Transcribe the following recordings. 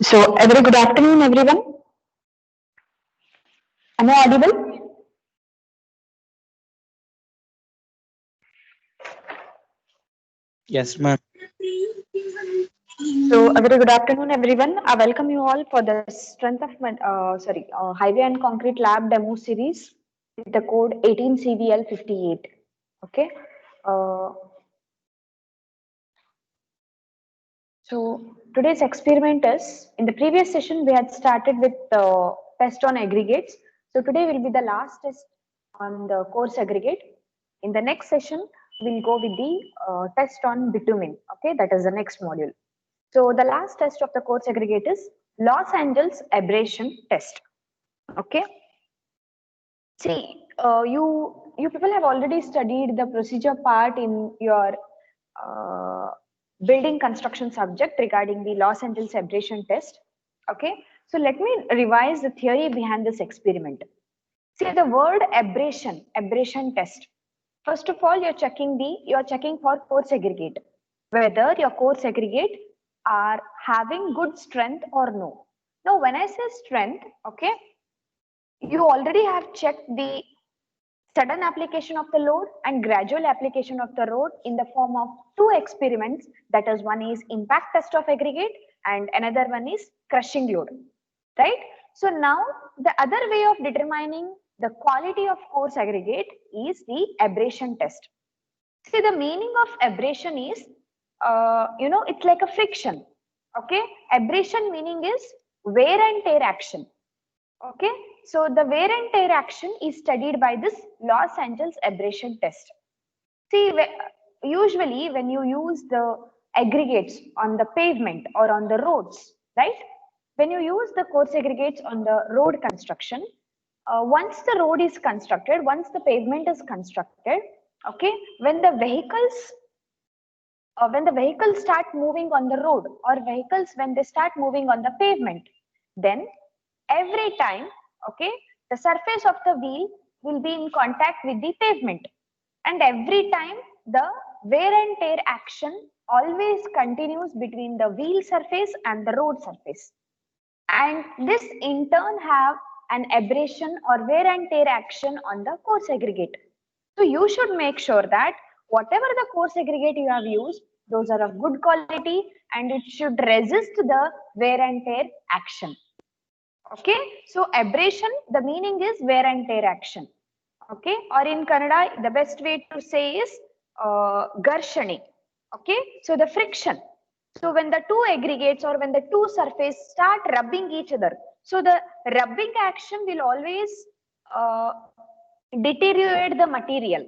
So, a very good afternoon, everyone. Am I audible? Yes, ma'am. So, a very good afternoon, everyone. I welcome you all for the Strength of Highway and Concrete Lab demo series with the code 18CVL58. Okay. Uh, so, today's experiment is in the previous session we had started with test on aggregates. So, today will be the last test on the course aggregate. In the next session, we'll go with the test on bitumen. Okay, that is the next module. So the last test of the course aggregate is Los Angeles abrasion test. Okay. See, you people have already studied the procedure part in your uh, building construction subject regarding the Los Angeles abrasion test. Okay. So let me revise the theory behind this experiment. See the word abrasion test. First of all, you're checking for coarse aggregate, whether your coarse aggregate are having good strength or no. Now, when I say strength, okay, you already have checked the sudden application of the load and gradual application of the load in the form of two experiments. That is, one is impact test of aggregate and another one is crushing load, right? So now the other way of determining the quality of coarse aggregate is the abrasion test. See, the meaning of abrasion is, it's like a friction. Okay, abrasion meaning is wear and tear action. Okay, so the wear and tear action is studied by this Los Angeles abrasion test. See, usually when you use the aggregates on the pavement or on the roads, right? When you use the coarse aggregates on the road construction, once the road is constructed, once the pavement is constructed, okay, when the vehicles start moving on the road or vehicles when they start moving on the pavement, then every time, okay, the surface of the wheel will be in contact with the pavement, and every time the wear and tear action always continues between the wheel surface and the road surface, and this in turn have an abrasion or wear and tear action on the coarse aggregate. So you should make sure that whatever the coarse aggregate you have used, those are of good quality and it should resist the wear and tear action. Okay, so abrasion, the meaning is wear and tear action. Okay, or in Kannada, the best way to say is garshani. Okay, so the friction. So when the two aggregates or when the two surface start rubbing each other, so the rubbing action will always uh, deteriorate the material,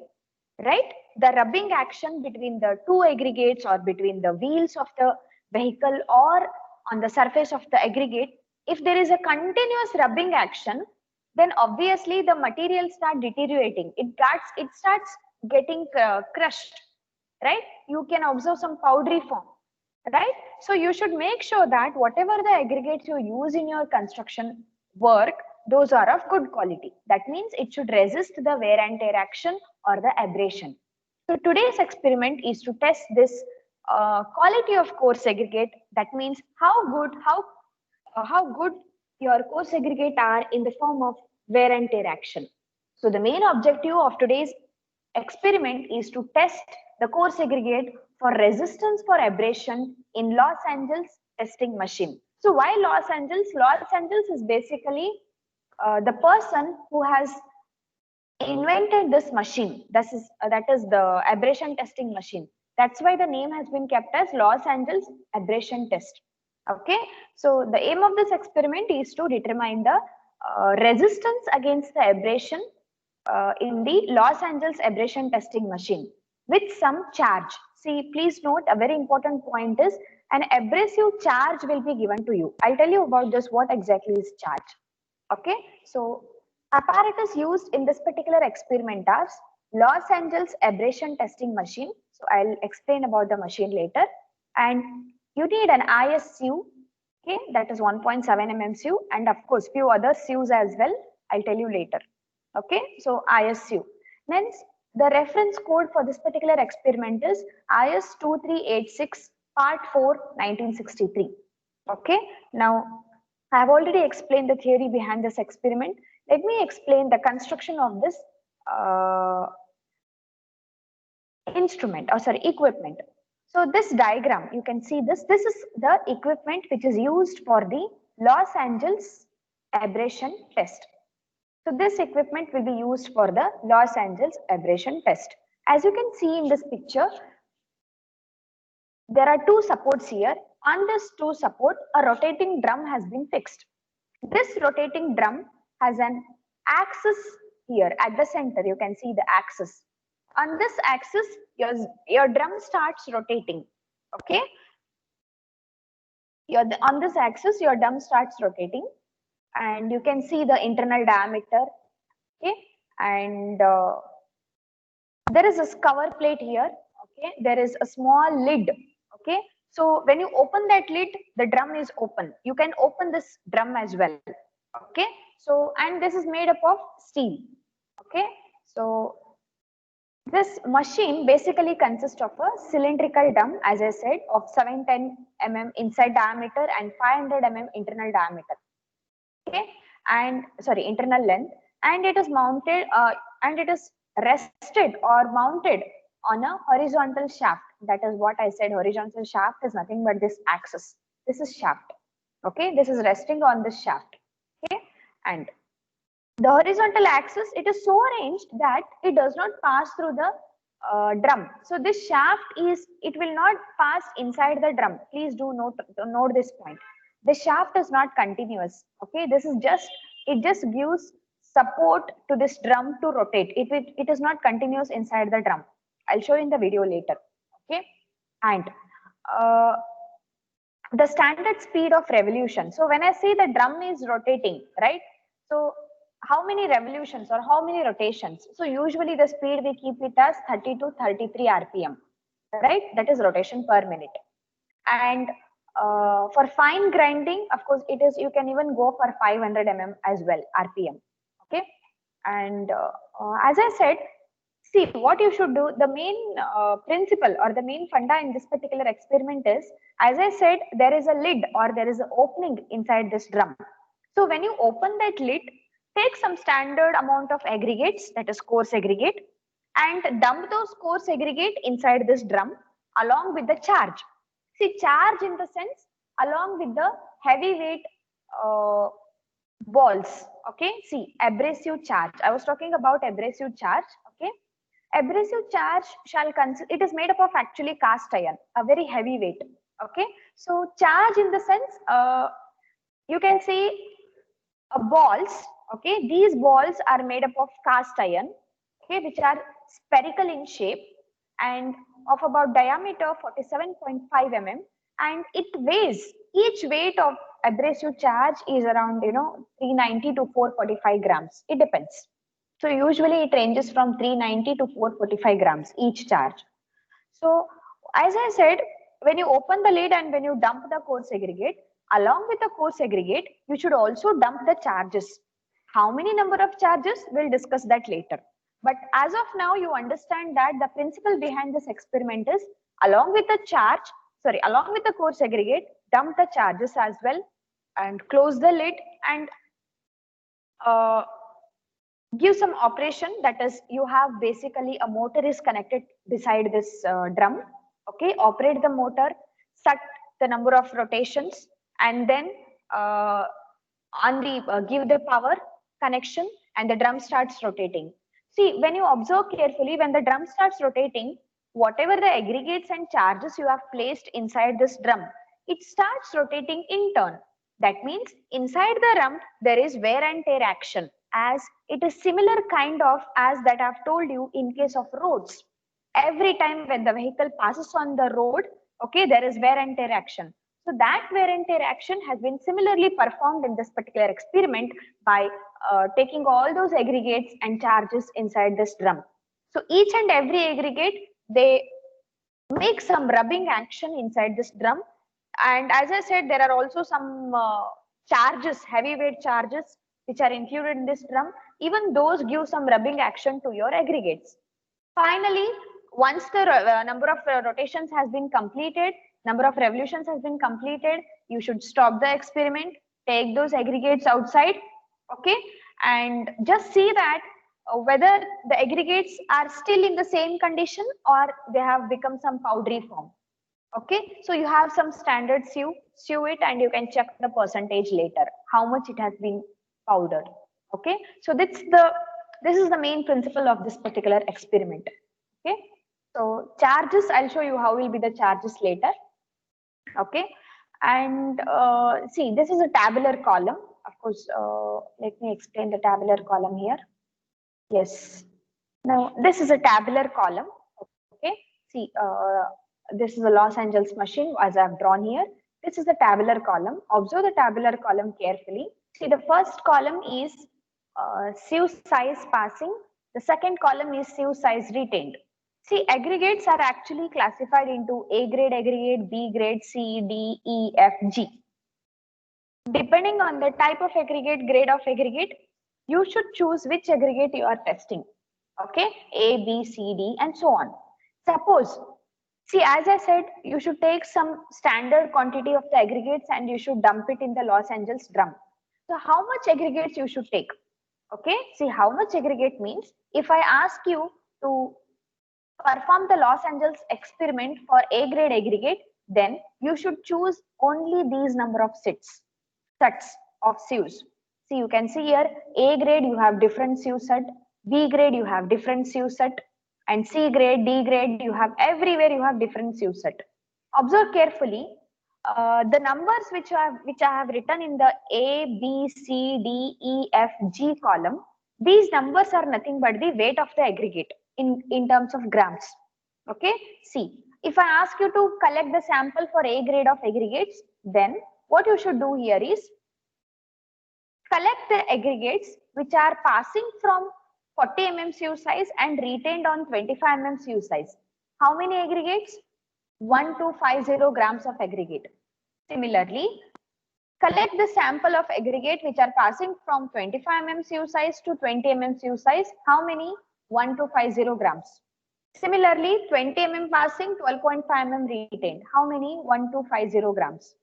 right? The rubbing action between the two aggregates or between the wheels of the vehicle or on the surface of the aggregate, if there is a continuous rubbing action, then obviously the material start deteriorating. It starts getting crushed, right? You can observe some powdery form, right? So you should make sure that whatever the aggregates you use in your construction work, those are of good quality. That means it should resist the wear and tear action or the abrasion. So today's experiment is to test this quality of coarse aggregate. That means how good your coarse aggregate are in the form of wear and tear action. So the main objective of today's experiment is to test the coarse aggregate for resistance for abrasion in Los Angeles testing machine. So why Los Angeles? Los Angeles is basically the person who has invented this machine. That is the abrasion testing machine. That's why the name has been kept as Los Angeles abrasion test. Okay, so the aim of this experiment is to determine the resistance against the abrasion in the Los Angeles abrasion testing machine with some charge. See, please note a very important point is an abrasive charge will be given to you. I'll tell you about this, what exactly is charge. Okay, so apparatus used in this particular experiment are Los Angeles abrasion testing machine. So I'll explain about the machine later. And you need an ISU, okay, that is 1.7 mm SU, and of course few other SUs as well. I'll tell you later. Okay, so ISU. Then the reference code for this particular experiment is IS 2386 Part 4 1963. Okay, now I have already explained the theory behind this experiment. Let me explain the construction of this uh, equipment. So this diagram, you can see this is the equipment which is used for the Los Angeles abrasion test. So this equipment will be used for the Los Angeles abrasion test. As you can see in this picture, there are two supports here. On this two support, a rotating drum has been fixed. This rotating drum has an axis here at the center. You can see the axis. On this axis, your drum starts rotating. Okay. On this axis, your drum starts rotating, and you can see the internal diameter. Okay. And there is a cover plate here. Okay. There is a small lid. Okay. So when you open that lid, the drum is open. You can open this drum as well. Okay. So, and this is made up of steel. Okay. So this machine basically consists of a cylindrical drum, as I said, of 710 mm inside diameter and 500 mm internal diameter. Okay, and sorry, internal length, and it is mounted and it is rested or mounted on a horizontal shaft. That is what I said. Horizontal shaft is nothing but this axis. This is shaft. Okay, this is resting on this shaft. Okay, and the horizontal axis, it is so arranged that it does not pass through the drum. So this shaft it will not pass inside the drum. Please do note this point. The shaft is not continuous. Okay, it just gives support to this drum to rotate. It is not continuous inside the drum. I'll show you in the video later. Okay, and uh, the standard speed of revolution. So when I say the drum is rotating, right? So how many revolutions or how many rotations? So usually the speed we keep it as 30 to 33 RPM, right? That is rotation per minute. And for fine grinding, of course, you can even go for 500 mm as well, RPM. Okay. And as I said, see, what you should do, the main principle or the main funda in this particular experiment is, as I said, there is a lid or there is an opening inside this drum. So when you open that lid, take some standard amount of aggregates, that is coarse aggregate, and dump those coarse aggregate inside this drum along with the charge. See, charge in the sense along with the heavy weight uh, balls. Okay, see, abrasive charge. I was talking about abrasive charge. Okay, abrasive charge it is made up of actually cast iron, a very heavy weight. Okay, so charge in the sense you can see balls. Okay, these balls are made up of cast iron. Okay, which are spherical in shape and of about diameter 47.5 mm, and it weighs, each weight of abrasive charge is around 390 to 445 grams. It depends. So usually it ranges from 390 to 445 grams each charge. So as I said, when you open the lid and when you dump the coarse aggregate, along with the coarse aggregate, you should also dump the charges. How many number of charges? We'll discuss that later. But as of now, you understand that the principle behind this experiment is along with the coarse aggregate, dump the charges as well and close the lid and uh, give some operation. That is, you have basically a motor is connected beside this drum. Okay, operate the motor, set the number of rotations, and then give the power connection, and the drum starts rotating. See, when you observe carefully, when the drum starts rotating, whatever the aggregates and charges you have placed inside this drum, it starts rotating in turn. That means inside the drum there is wear and tear action, as it is similar kind of as that I've told you in case of roads. Every time when the vehicle passes on the road, okay, there is wear and tear action. So that wear and tear action has been similarly performed in this particular experiment by taking all those aggregates and charges inside this drum. So each and every aggregate, they make some rubbing action inside this drum. And as I said, there are also some charges, heavyweight charges, which are included in this drum. Even those give some rubbing action to your aggregates. Finally, once the number of rotations has been completed, number of revolutions has been completed, you should stop the experiment, take those aggregates outside, okay, and just see that whether the aggregates are still in the same condition or they have become some powdery form. Okay, so you have some standard sew it, and you can check the percentage later, how much it has been powdered. Okay, so this is the main principle of this particular experiment. Okay, so charges, I'll show you how will be the charges later. Okay, and see, this is a tabular column. Of course, let me explain the tabular column here. Yes, now this is a tabular column. Okay, see, this is a Los Angeles machine as I've drawn here. This is the tabular column. Observe the tabular column carefully. See, the first column is sieve size passing. The second column is sieve size retained. See, aggregates are actually classified into A grade aggregate, B grade, C, D, E, F, G. Depending on the type of aggregate, grade of aggregate, you should choose which aggregate you are testing. Okay, A, B, C, D, and so on. Suppose, see, as I said, you should take some standard quantity of the aggregates and you should dump it in the Los Angeles drum. So how much aggregates you should take? Okay, see, how much aggregate means, if I ask you to perform the Los Angeles experiment for A grade aggregate, then you should choose only these number of sets of sieves. See, you can see here, A grade you have different sieve set, B grade you have different sieve set, and C grade, D grade, you have everywhere you have different sieve set. Observe carefully, the numbers which I have written in the A, B, C, D, E, F, G column, these numbers are nothing but the weight of the aggregate in terms of grams. Okay, see, if I ask you to collect the sample for A grade of aggregates, then what you should do here is collect the aggregates which are passing from 40 mm sieve size and retained on 25 mm sieve size. How many aggregates? 1250 grams of aggregate. Similarly, collect the sample of aggregate which are passing from 25 mm sieve size to 20 mm sieve size. How many? 1250 grams. Similarly, 20 mm passing, 12.5 mm retained. How many? 1250 grams.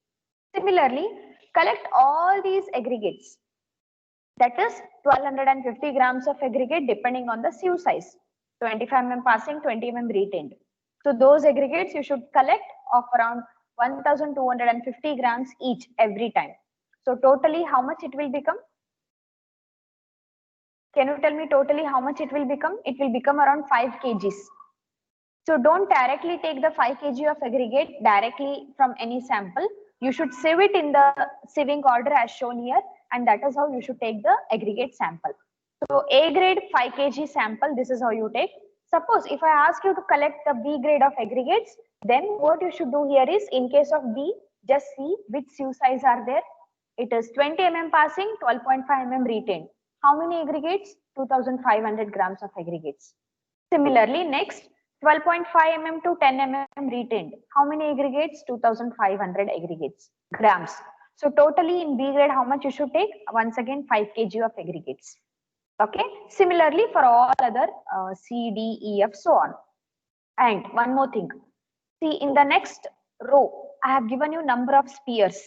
Similarly, collect all these aggregates. That is 1250 grams of aggregate depending on the sieve size. 25 mm passing, 20 mm retained. So those aggregates you should collect of around 1250 grams each every time. So totally how much it will become? Can you tell me totally how much it will become? It will become around 5 kgs. So don't directly take the 5 kg of aggregate directly from any sample. You should sieve it in the sieving order as shown here, and that is how you should take the aggregate sample. So A grade 5 kg sample, this is how you take. Suppose if I ask you to collect the B grade of aggregates, then what you should do here is, in case of B, just see which sieve size are there. It is 20 mm passing, 12.5 mm retained. How many aggregates? 2500 grams of aggregates. Similarly, next 12.5 mm to 10 mm retained. How many aggregates? 2500 aggregates grams. So totally in B grade, how much you should take? Once again, 5 kg of aggregates. Okay. Similarly for all other C, D, E, F, so on. And one more thing. See, in the next row, I have given you number of spheres.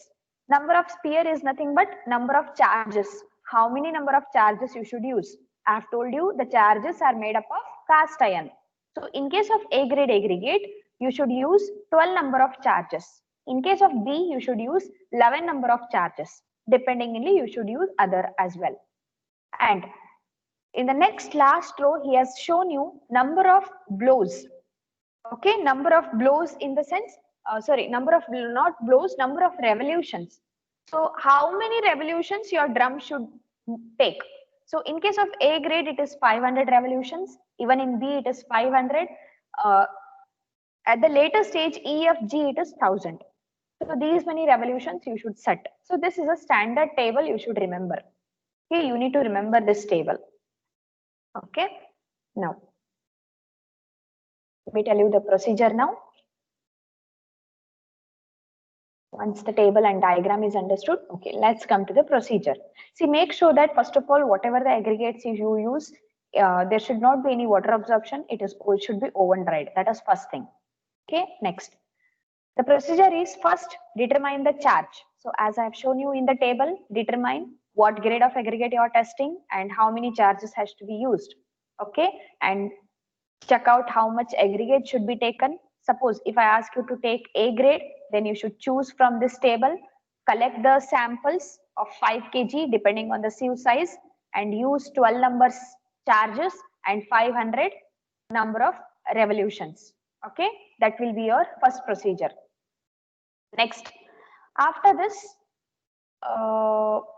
Number of sphere is nothing but number of charges. How many number of charges you should use? I have told you the charges are made up of cast iron. So in case of A grade aggregate, you should use 12 number of charges. In case of B, you should use 11 number of charges. Dependingly, you should use other as well. And in the next last row, he has shown you number of blows. Okay, number of blows in the sense, number of, not blows, number of revolutions. So how many revolutions your drum should take? So in case of A grade, it is 500 revolutions. Even in B, it is 500. At the later stage, E, F, G, it is 1000. So these many revolutions you should set. So this is a standard table you should remember. Okay, you need to remember this table. Okay, now let me tell you the procedure now. Once the table and diagram is understood, okay, let's come to the procedure. See, make sure that first of all, whatever the aggregates you use, there should not be any water absorption. It should be oven dried. That is first thing. Okay, next. The procedure is first determine the charge. So as I have shown you in the table, determine what grade of aggregate you are testing and how many charges has to be used. Okay, and check out how much aggregate should be taken. Suppose if I ask you to take A grade, then you should choose from this table, collect the samples of 5 kg depending on the sieve size, and use 12 numbers charges and 500 number of revolutions. Okay, that will be your first procedure. Next, after this,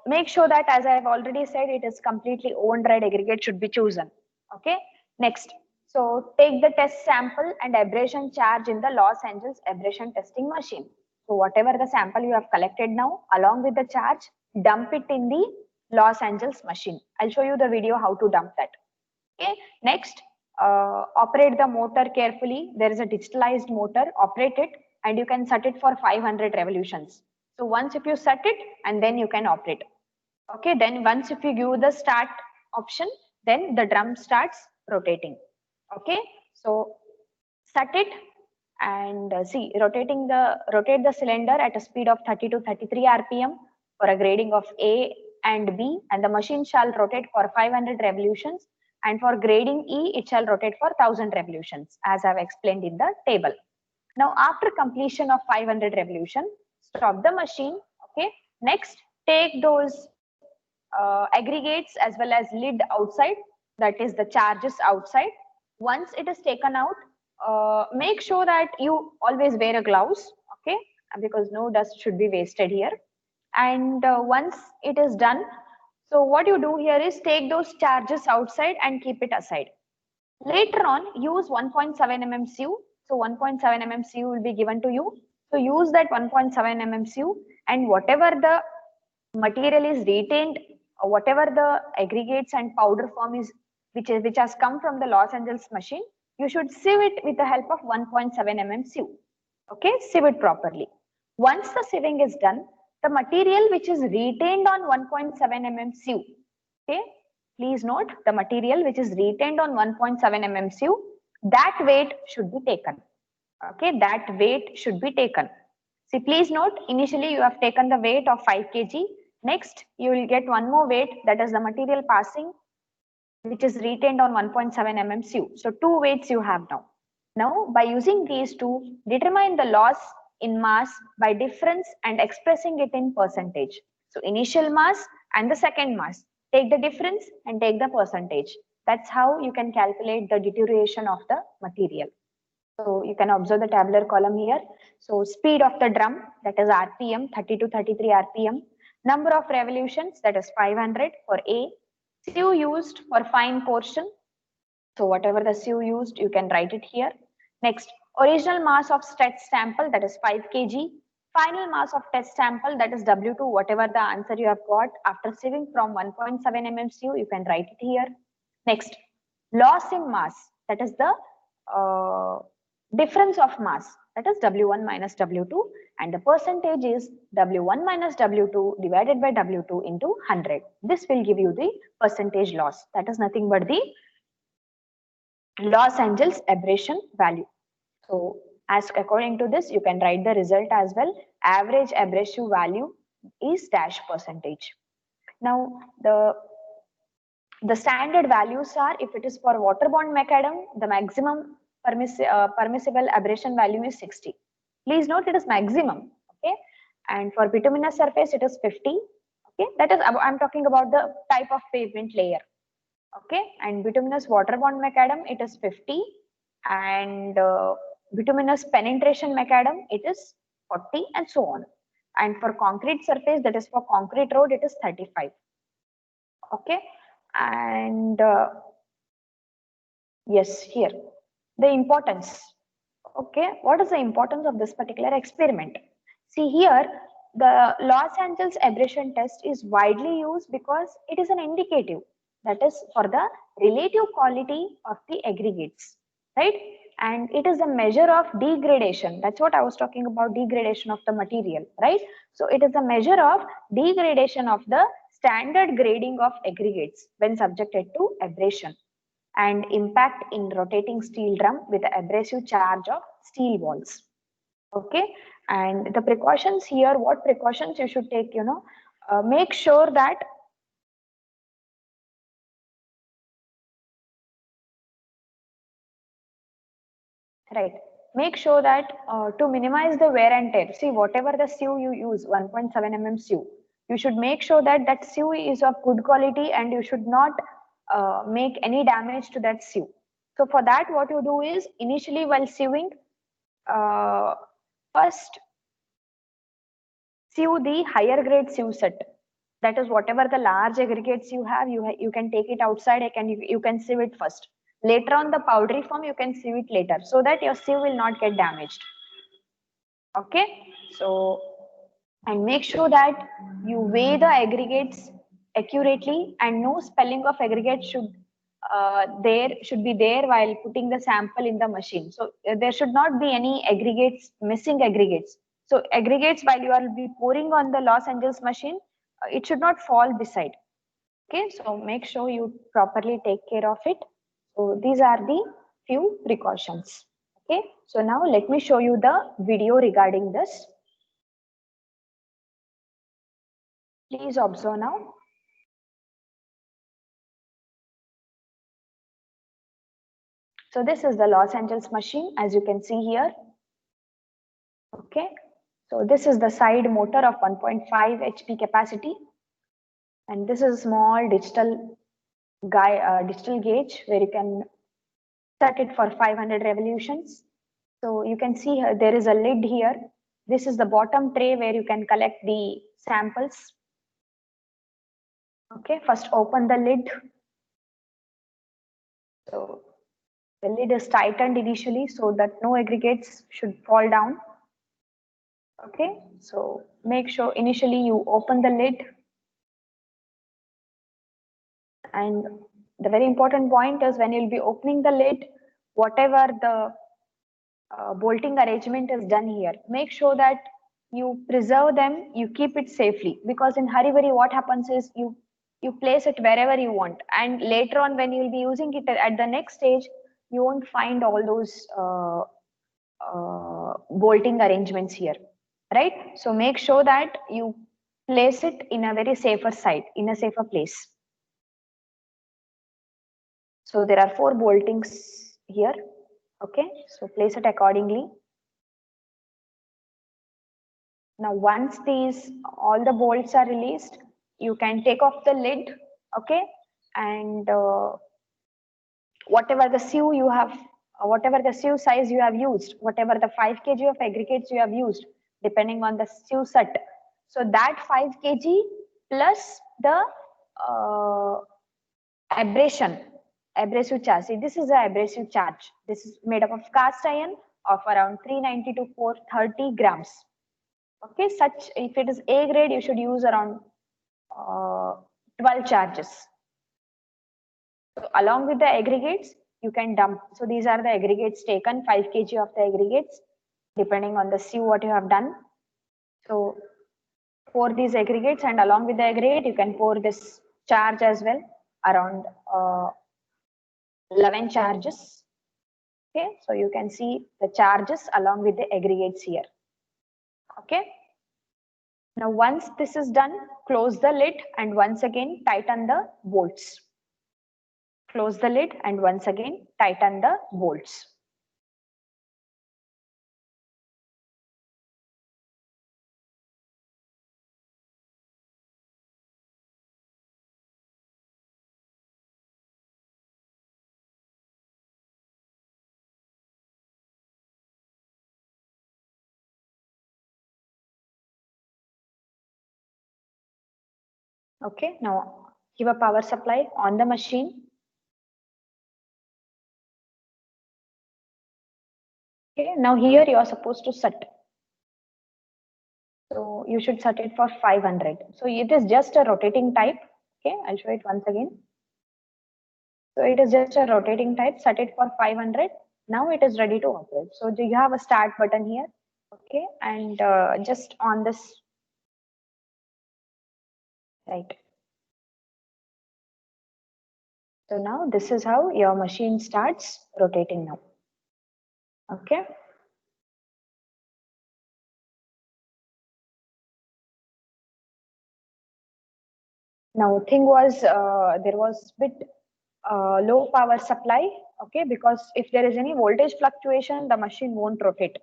make sure that, as I have already said, it is completely own dried aggregate should be chosen. Okay. Next, so take the test sample and abrasion charge in the Los Angeles abrasion testing machine. So whatever the sample you have collected now, along with the charge, dump it in the Los Angeles machine. I'll show you the video how to dump that. Okay. Next, operate the motor carefully. There is a digitalized motor. Operate it, and you can set it for 500 revolutions. So once if you set it, and then you can operate. Okay, then once if you give the start option, then the drum starts rotating. Okay, so set it and see, rotate the cylinder at a speed of 30 to 33 rpm for a grading of A and B, and the machine shall rotate for 500 revolutions, and for grading E it shall rotate for 1000 revolutions, as I've explained in the table. Now after completion of 500 revolution, stop the machine. Okay, next take those aggregates as well as lid outside, that is the charges outside. Once it is taken out, make sure that you always wear a gloves, okay, because no dust should be wasted here. And once it is done, so what you do here is take those charges outside and keep it aside. Later on, use 1.7 mm sieve. So 1.7 mm sieve will be given to you. So use that 1.7 mm sieve, and whatever the material is retained, or whatever the aggregates and powder form is, which has come from the Los Angeles machine, you should sieve it with the help of 1.7 mm sieve. Okay, sieve it properly. Once the sieving is done, the material which is retained on 1.7 mm sieve, okay, please note the material which is retained on 1.7 mm sieve, that weight should be taken. Okay, that weight should be taken. See, please note, initially you have taken the weight of 5 kg. Next, you will get one more weight, that is the material passing, which is retained on 1.7 mm sieve. So two weights you have now. Now, by using these two, determine the loss in mass by difference and expressing it in percentage. So initial mass and the second mass. Take the difference and take the percentage. That's how you can calculate the deterioration of the material. So you can observe the tabular column here. So speed of the drum, that is RPM, 30 to 33 RPM. Number of revolutions, that is 500 for A. Sieve used for fine portion. So whatever the sieve used, you can write it here. Next, original mass of test sample, that is 5 kg. Final mass of test sample, that is W2, whatever the answer you have got after sieving from 1.7 mm sieve, you can write it here. Next, loss in mass, that is the difference of mass, that is W1 minus W2, and the percentage is W1 minus W2 divided by W2 into 100. This will give you the percentage loss. That is nothing but the Los Angeles abrasion value. So as according to this, you can write the result as well. Average abrasive value is dash percentage. Now the standard values are, if it is for waterborne macadam, the maximum permissible abrasion value is 60. Please note it is maximum. Okay, and for bituminous surface it is 50. Okay, that is, I'm talking about the type of pavement layer. Okay, and bituminous waterborne macadam it is 50, and bituminous penetration macadam it is 40, and so on. And for concrete surface, that is for concrete road, it is 35. Okay, and yes, here the importance. Okay, what is the importance of this particular experiment? See here, the Los Angeles abrasion test is widely used because it is an indicative, that is for the relative quality of the aggregates, right? And it is a measure of degradation. That's what I was talking about, degradation of the material, right? So it is a measure of degradation of the standard grading of aggregates when subjected to abrasion, and impact in rotating steel drum with the abrasive charge of steel balls. Okay, and the precautions here, what precautions you should take, make sure that right, make sure that to minimize the wear and tear, see whatever the sieve you use, 1.7 mm sieve, you should make sure that that sieve is of good quality and you should not make any damage to that sieve. So for that, what you do is initially while sieving, uh, first sieve the higher grade sieve set. That is whatever the large aggregates you have, you can take it outside. You can sieve it first. Later on the powdery form, you can sieve it later so that your sieve will not get damaged. Okay, so and make sure that you weigh the aggregates accurately and no spelling of aggregate should be there while putting the sample in the machine. So there should not be any aggregates, missing aggregates. So aggregates while you are be pouring on the Los Angeles machine, it should not fall beside. Okay, so make sure you properly take care of it. So these are the few precautions. Okay, so now let me show you the video regarding this. Please observe now. So this is the Los Angeles machine, as you can see here. Okay, so this is the side motor of 1.5 HP capacity, and this is a small digital gauge where you can set it for 500 revolutions. So you can see here, there is a lid here. This is the bottom tray where you can collect the samples. Okay, first open the lid. So the lid is tightened initially so that no aggregates should fall down. Okay, so make sure initially you open the lid, and the very important point is when you'll be opening the lid, whatever the bolting arrangement is done here, make sure that you preserve them, you keep it safely, because in hurry what happens is you place it wherever you want, and later on when you'll be using it at the next stage, you won't find all those bolting arrangements here, right? So make sure that you place it in a very safer side, in a safer place. So there are 4 boltings here. Okay, so place it accordingly. Now once these all the bolts are released, you can take off the lid. Okay, and whatever the sieve you have, whatever the sieve size you have used, whatever the 5 kg of aggregates you have used, depending on the sieve set, so that 5 kg plus the uh, abrasive charge. See, this is the abrasive charge. This is made up of cast iron of around 390 to 430 grams. Okay, such if it is A grade, you should use around 12 charges. So along with the aggregates, you can dump. So these are the aggregates taken, 5 kg of the aggregates, depending on the sieve what you have done. So pour these aggregates, and along with the aggregate, you can pour this charge as well, around 11 charges. Okay, so you can see the charges along with the aggregates here. Okay. Now once this is done, close the lid and once again tighten the bolts. Close the lid and once again tighten the bolts. Okay, now give a power supply on the machine. Okay, now here you are supposed to set. So you should set it for 500. So it is just a rotating type. Okay, I'll show it once again. So it is just a rotating type, set it for 500. Now it is ready to operate. So do you have a start button here? Okay, and just on this, right. So now this is how your machine starts rotating now. Okay. Now thing was there was bit low power supply, okay, because if there is any voltage fluctuation, the machine won't rotate.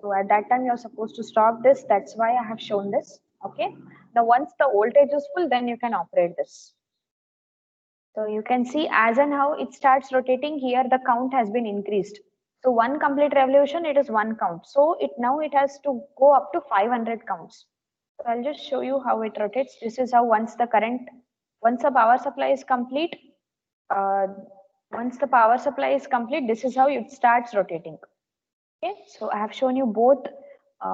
So at that time you're supposed to stop this. That's why I have shown this. Okay. Now once the voltage is full, then you can operate this. So you can see as and how it starts rotating here, the count has been increased. So one complete revolution, it is one count. So it has to go up to 500 counts. So I'll just show you how it rotates. This is how once the power supply is complete, uh, this is how it starts rotating. Okay, so I have shown you both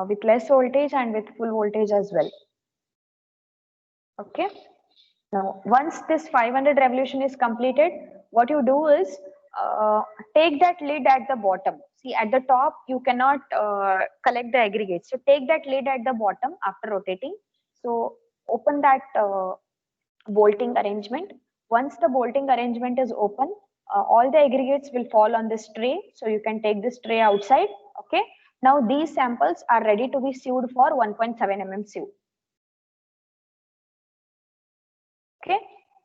with less voltage and with full voltage as well. Okay. Now, once this 500 revolution is completed, what you do is take that lid at the bottom. See, at the top, you cannot collect the aggregates. So take that lid at the bottom after rotating. So open that bolting arrangement. Once the bolting arrangement is open, all the aggregates will fall on this tray. So you can take this tray outside. Okay. Now these samples are ready to be sieved for 1.7 mm sieve. Okay.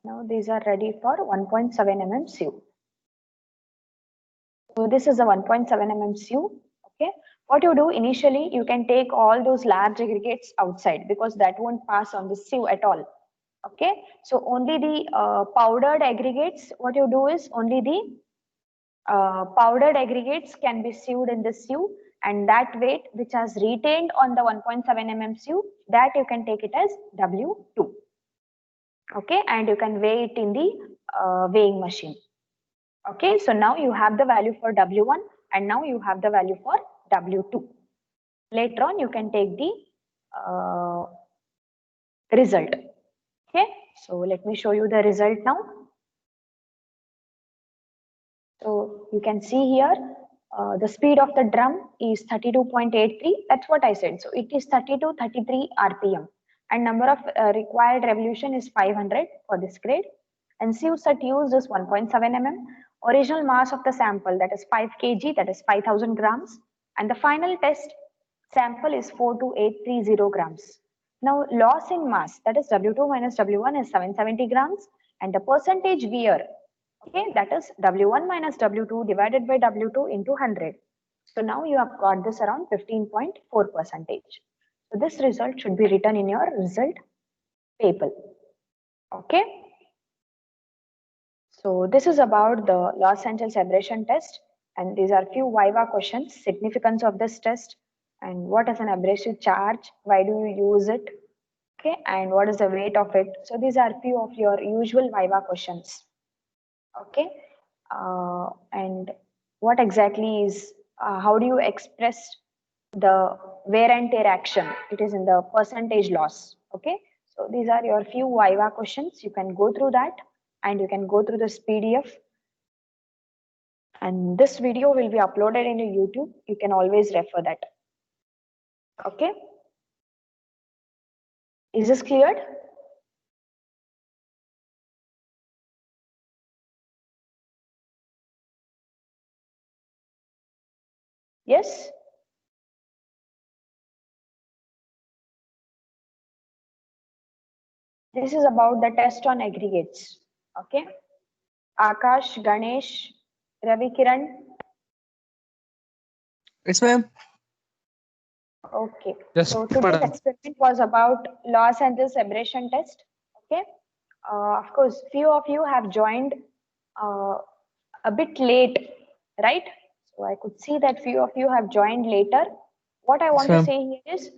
Now these are ready for 1.7 mm sieve. So this is a 1.7 mm sieve. Okay. What you do initially, you can take all those large aggregates outside because that won't pass on the sieve at all. Okay. So only the powdered aggregates, what you do is only the powdered aggregates can be sieved in the sieve, and that weight which has retained on the 1.7 mm sieve, that you can take it as W2. Okay, and you can weigh it in the weighing machine. Okay, so now you have the value for W1 and now you have the value for W2. Later on, you can take the result. Okay, so let me show you the result now. So you can see here, the speed of the drum is 32.83. That's what I said. So it is 32-33 RPM. And number of required revolution is 500 for this grade. And sieve set used is 1.7 mm. Original mass of the sample, that is 5 kg, that is 5,000 grams. And the final test sample is 42830 grams. Now loss in mass, that is W2 minus W1 is 770 grams. And the percentage wear, okay, that is W1 minus W2 divided by W2 into 100. So now you have got this around 15.4%. So this result should be written in your result table. Okay. So this is about the Los Angeles aberration test, and these are few Viva questions: significance of this test, and what is an abrasive charge, why do you use it, okay, and what is the weight of it. So these are few of your usual Viva questions. Okay, and what exactly is how do you express the wear and tear action? It is in the percentage loss. Okay, so these are your few Viva questions. You can go through that and you can go through this PDF. And this video will be uploaded into YouTube. You can always refer that. Okay, is this cleared? Yes. This is about the test on aggregates. Okay, Akash, Ganesh, Ravi Kiran. Yes, ma'am. Okay. Yes, So today's madam. experiment was about Los Angeles aberration test. Okay. Of course, few of you have joined uh, a bit late, right? So I could see that few of you have joined later. What I Yes, want to ma'am. say here is,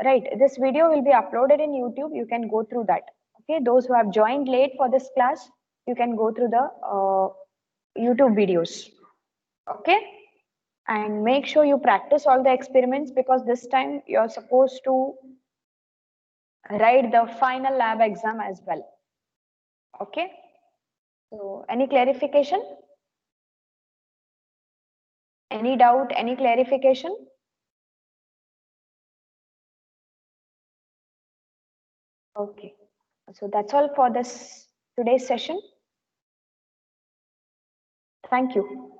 right, this video will be uploaded in YouTube. You can go through that. Okay. Those who have joined late for this class, you can go through the YouTube videos. Okay, and make sure you practice all the experiments because this time you're supposed to write the final lab exam as well. Okay, so any clarification, any doubt, any clarification? Okay, so that's all for this today's session. Thank you.